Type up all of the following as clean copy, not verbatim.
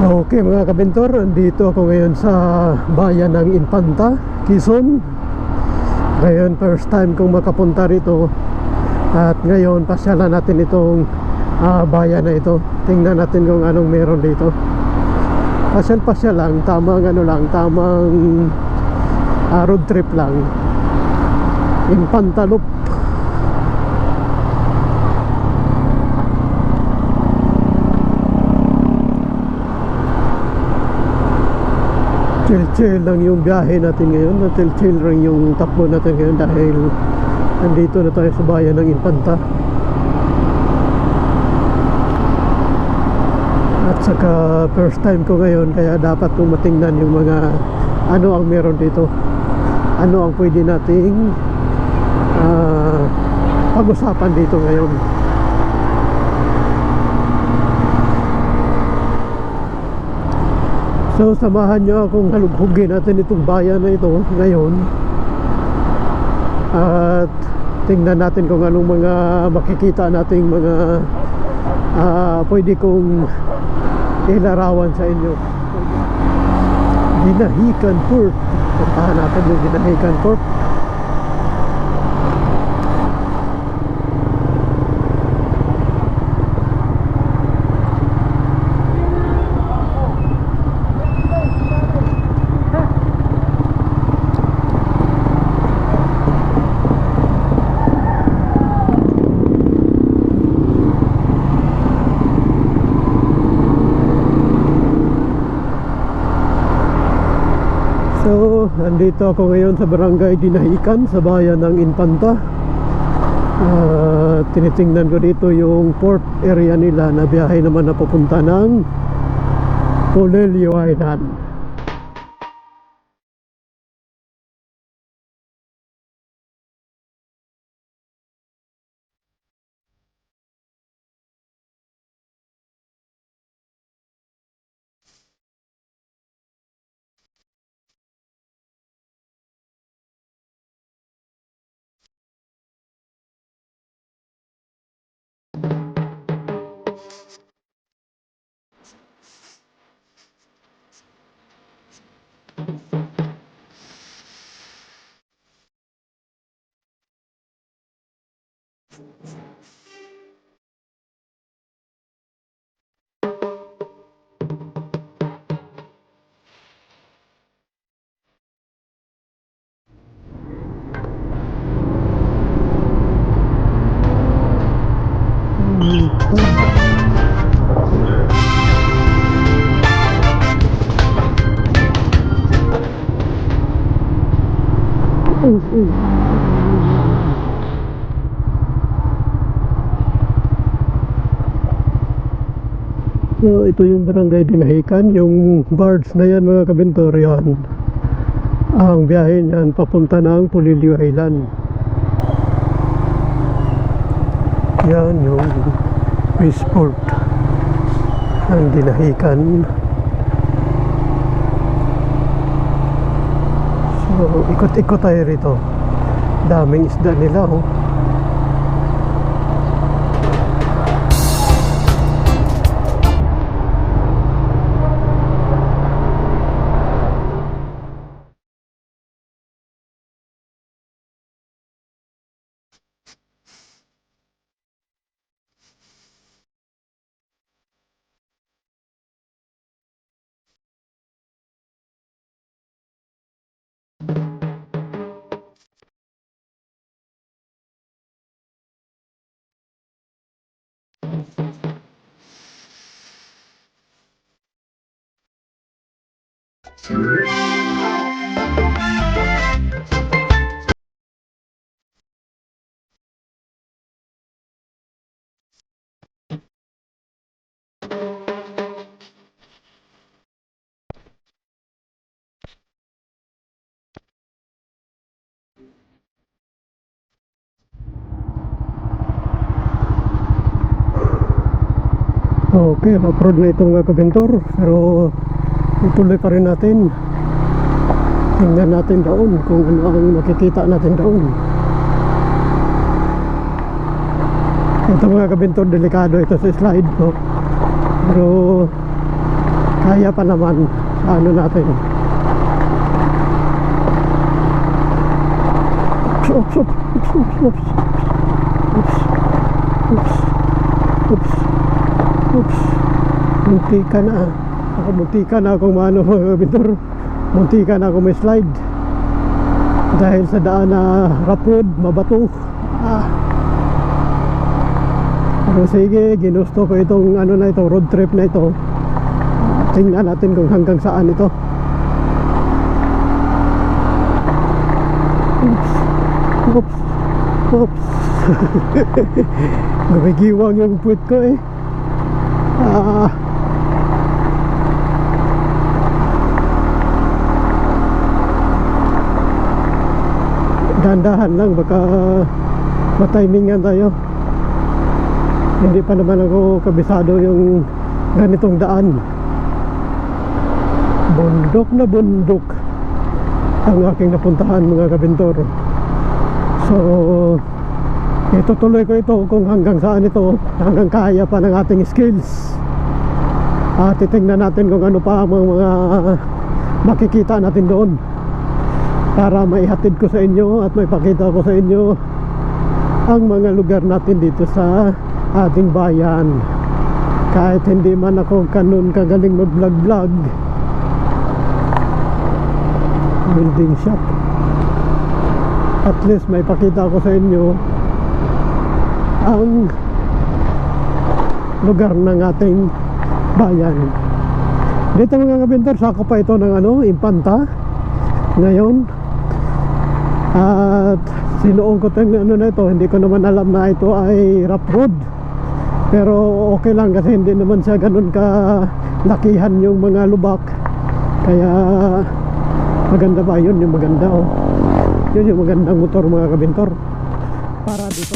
Okay mga kabentor, andito ako ngayon sa bayan ng Infanta, Quezon. Ngayon first time kong makapunta rito. At ngayon pasyalan natin itong bayan na ito. Tingnan natin kung anong meron dito. Pasyal lang, tamang road trip lang. Infanta Loop. Chill lang yung biyahe natin ngayon. Chill lang yung takbo natin ngayon dahil nandito na tayo sa bayan ng Infanta. At saka first time ko ngayon, kaya dapat kong matingnan yung mga ano ang meron dito, ano ang pwede nating pag-usapan dito ngayon. So samahan nyo akong halughugin natin itong bayan na ito ngayon. At tingnan natin kung anong mga makikita nating mga pwede kong ilarawan sa inyo. Dinahican Port. Puntahan natin yung Dinahican Port. So, nandito ako ngayon sa barangay Dinahican sa bayan ng Infanta. Tinitingnan ko dito yung port area nila na biyahe naman na pupunta ng Polillo Island. So ito yung barangay Dinahican. Yung barge na yan mga kabentor, yan ang biyahe niyan papunta ng Polillo Island. Yan yung Westport ng Dinahican. So ikot-ikot tayo rito. Daming isda nila oh. Okay, off-road na itong mga kabentor, pero ituloy pa rin natin. Tingnan natin doon kung ano ang makikita natin doon. Ito mga kabentor, delikado ito sa slide ko. Pero kaya pa naman. Ano natin, oops, oops, oops, oops, oops, oops, oops, oops, oops. Muntika na. Muntika na akong maano mga kabintor. Muntika na akong may slide dahil sa daan na rough road, mabato. Pero sige, ginusto ko itong ano na ito, road trip na ito. Tingnan natin kung hanggang saan ito. Oops, oops, oops. Gumigiwang yung puwit ko eh. Dahan-dahan lang, baka matimingan tayo. Hindi pa naman ako kabisado yung ganitong daan. Bundok na bundok ang aking napuntahan mga kabintor. So itutuloy ko ito kung hanggang saan ito, hanggang kaya pa ng ating skills. At titingnan natin kung ano pa ang mga makikita natin doon, para maihatid ko sa inyo at maipakita ko sa inyo ang mga lugar natin dito sa ating bayan. Kahit hindi man ako ganun kagaling mag-vlog, building shop, at least may pakita ko sa inyo ang lugar ng ating bayan. Dito mga kabinter, sakop pa ito ng ano, Impanta ngayon. At sinuong ko itong ano na ito, hindi ko naman alam na ito ay rough road, pero okay lang kasi hindi naman siya ganun ka lakihan yung mga lubak. Kaya maganda ba yun, yung maganda oh. Yun yung magandang motor mga kabintor para dito.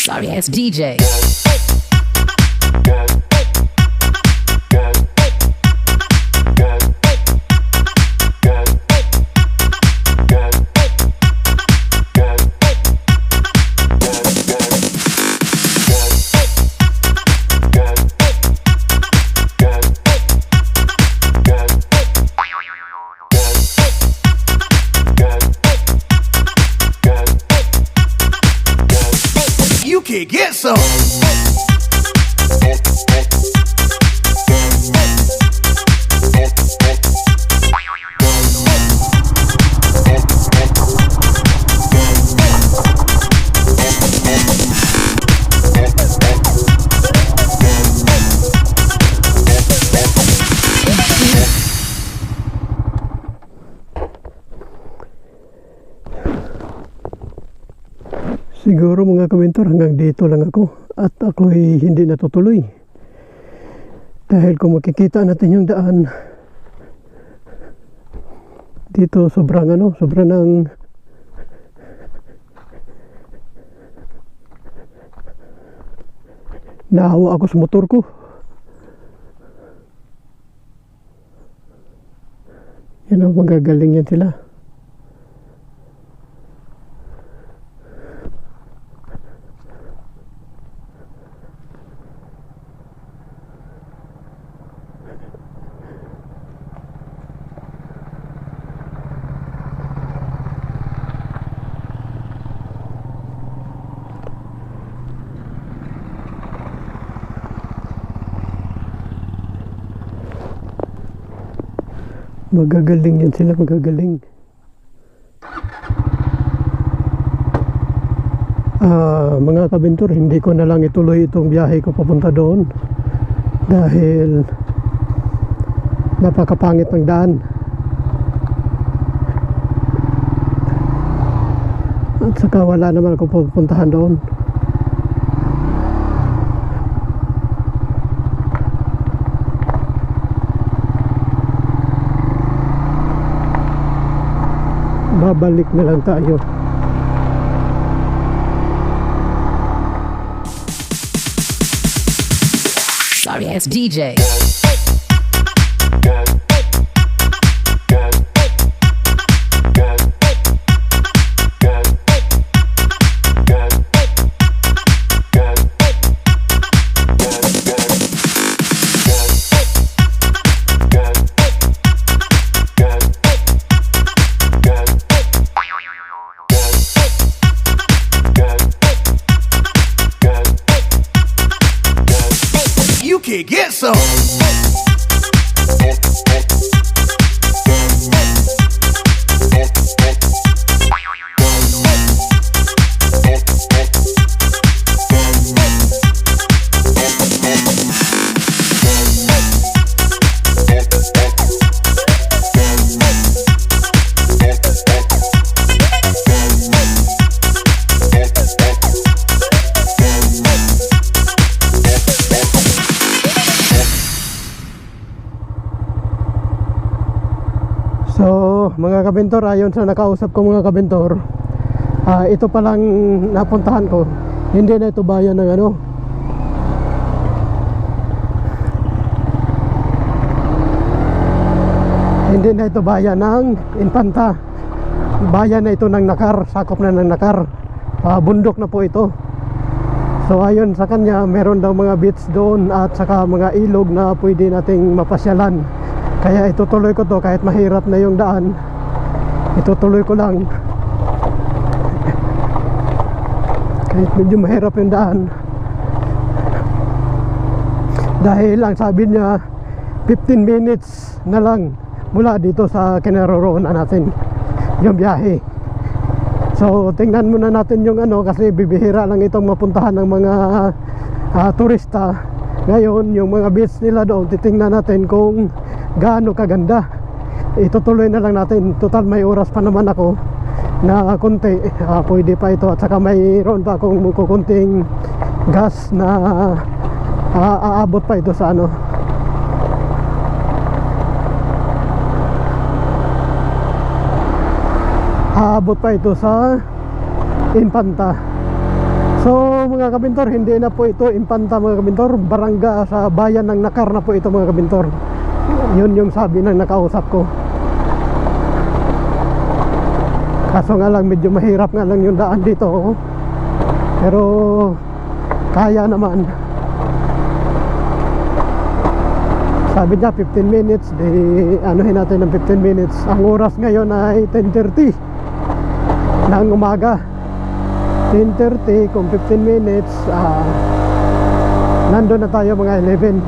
Sorry ass DJ. You can get some. Siguro mga kawentor, hanggang dito lang ako at ako'y hindi natutuloy dahil kung makikita natin yung daan dito, sobrang ano, sobrang ng naawa ako sa motor ko. Yan ang magagaling yan sila. Magagaling yan sila, magagaling. Mga kabintor, hindi ko na lang ituloy itong biyahe ko papunta doon dahil napakapangit ng daan. At saka wala naman ako pupuntahan doon. Babalik na lang tayo. Sorry ass DJ. You can get some. So mga kabintor, ayon sa nakausap ko mga kabintor, ito palang napuntahan ko, hindi na ito bayan ng ano, hindi na ito bayan ng Infanta, bayan na ito ng Nakar, sakop na ng Nakar, bundok na po ito. So ayon sa kanya, meron daw mga beach doon at saka mga ilog na pwede nating mapasyalan. Kaya itutuloy ko to kahit mahirap na yung daan. Itutuloy ko lang. Kahit medyo mahirap yung daan. Dahil ang sabi niya 15 minutes na lang mula dito sa kinaroroonan natin yung biyahe. So tingnan muna natin yung ano, kasi bibihira lang itong mapuntahan ng mga turista. Ngayon yung mga beach nila doon, titingnan natin kung gaano kaganda. Itutuloy na lang natin. Total may oras pa naman ako na konti, pwede pa ito. At saka mayroon pa akong kukunting gas na aabot pa ito sa ano, aabot pa ito sa Infanta. So mga kabintor, hindi na po ito Infanta mga kabintor, barangay sa bayan ng Nakar na po ito mga kabintor. Yun yung sabi ng nakausap ko. Kaso nga lang medyo mahirap nga lang yung daan dito, pero kaya naman. Sabi niya 15 minutes, di anuhin natin ng 15 minutes. Ang oras ngayon ay 10:30 ng umaga. 10:30 kung 15 minutes, nandun na tayo mga 11.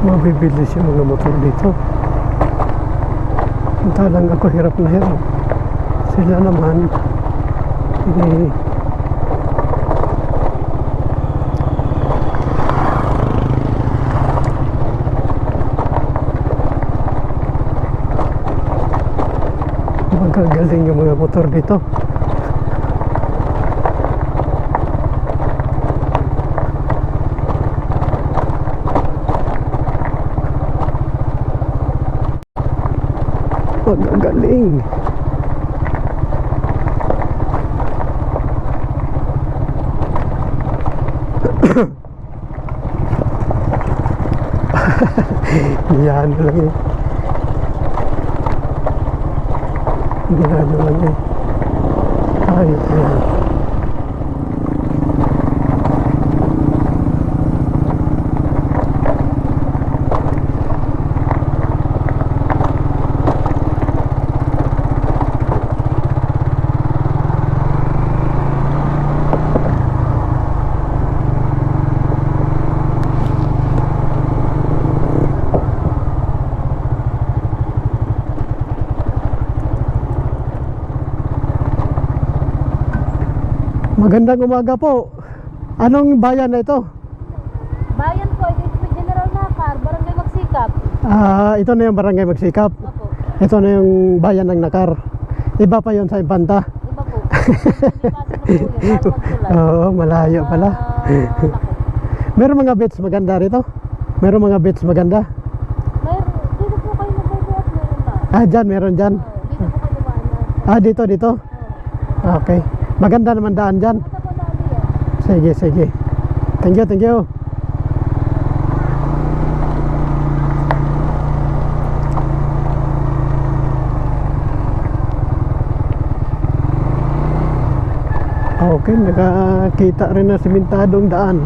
Mabibilis yung mga motor dito. Talang ako hirap na hirap. Sila naman magagaling yung mga motor dito. Magagaling. Yan lang eh. Ginano lang eh. Ay, ayan. Magandang umaga po. Anong bayan na ito? Bayan po, ito yung General Nakar, Barangay Magsikap. Ito na yung Barangay Magsikap. Opo. Ito na yung bayan ng Nakar. Iba pa yon sa Infanta. Iba po. Hindi po yun. Oo, malayo pala. Meron mga beach maganda rito? Meron mga beach maganda? Dito po kayo nagbubuhat, meron na. Dyan, meron dyan. Dito po kayo naman. Dito. Okay. Maganda naman daan dyan. Ito po dati yan. Sige. Thank you. Okay, nakakita rin na simentadong daan.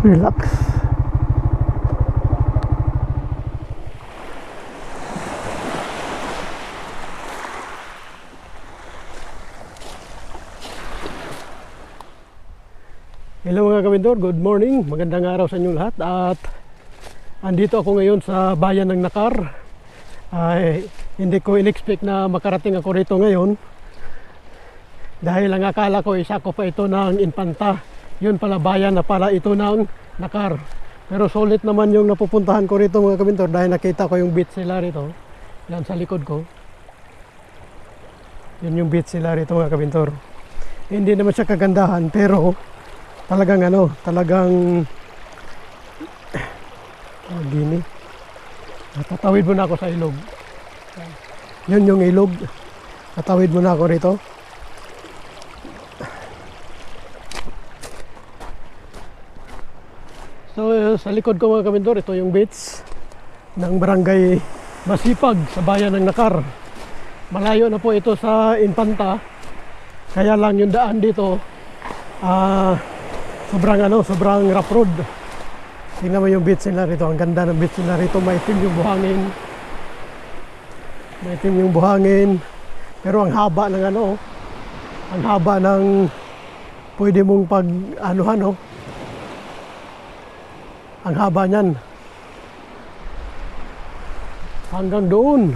Relax. Hello mga kabindor, good morning. Magandang araw sa inyong lahat. At andito ako ngayon sa bayan ng Nakar. Hindi ko in-expect na makarating ako rito ngayon. Dahil ang akala ko isako pa ito ng Infanta. Yun pala bayan na pala ito ng Nakar. Pero solid naman yung napupuntahan ko rito mga kabindor. Dahil nakita ko yung beach nila rito. Yan sa likod ko. Yun yung beach nila rito mga kabindor. Hindi naman siya kagandahan pero talagang gini. Tatawid muna ako sa ilog. Yun yung ilog. Tatawid muna ako rito. So sa likod ko mga kabindor, ito yung beach ng barangay Masipag sa bayan ng Nakar. Malayo na po ito sa Infanta. Kaya lang yung daan dito sobrang rough road. Tingnan mo yung beach nila rito. Ang ganda ng beach nila rito. Maitim yung buhangin. Maitim yung buhangin. Pero ang haba ng ang haba ng pwede mong ang haba niyan. Hanggang doon.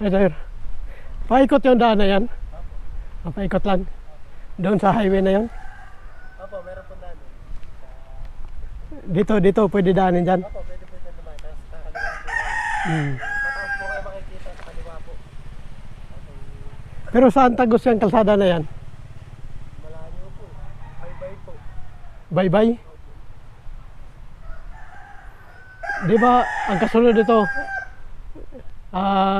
Sir, paikot yung daan na yan? Paikot lang. Doon sa highway na yan? Opo, meron po daan. Dito, pwede daanin dyan? Opo, pwede po dyan naman. Tapos kakaliwa po. Mataas po kayo makikita sa kaliwa po. Pero saan tagos yung kalsada na yan? Malayo po. Bye-bye po. Bye-bye? Di ba, ang kasunod dito,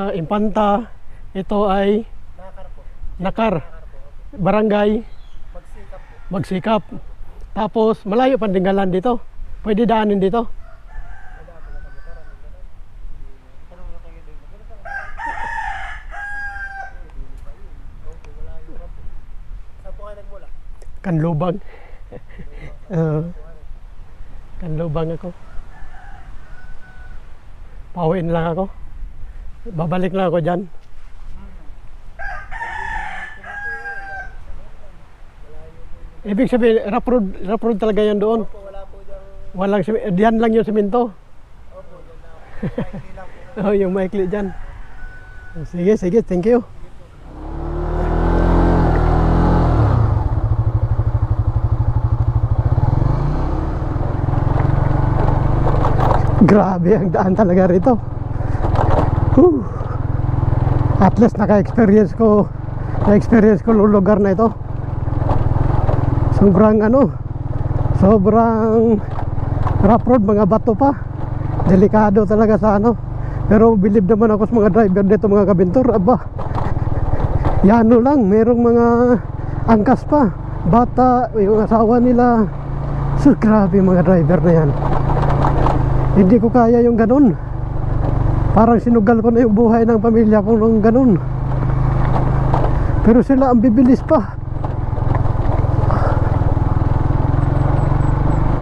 Infanta, ito ay Nakar po. Nakar, Nakar po. barangay Magsikap po. Magsikap. Tapos malayo pa Dingalan dito. Pwede daanin dito. Madaan po na kami. Parang na kayo din. Opo, malayo pa po. Saan po kayo nagmula? Kanlubang. Kanlubang ako. Pauwiin lang ako. Babalik lang ako dyan. Ibig sabihin, rough road talaga yan doon. Opo, wala po dyan. Walang diyan lang yung semento. Opo, dyan na. Oh, yung maikli dyan. Sige, sige, thank you. Grabe ang daan talaga rito. Whew. At least na-experience ko yung lugar na ito. Sobrang sobrang rough road, mga bato pa. Delikado talaga sa Pero believe naman ako sa mga driver dito, mga kabintor. Aba, yano lang, merong mga angkas pa, bata, yung asawa nila. So grabe mga driver na yan. Hindi ko kaya yung ganun. Parang sinugal ko na yung buhay ng pamilya ko ng ganun. Pero sila ang bibilis pa.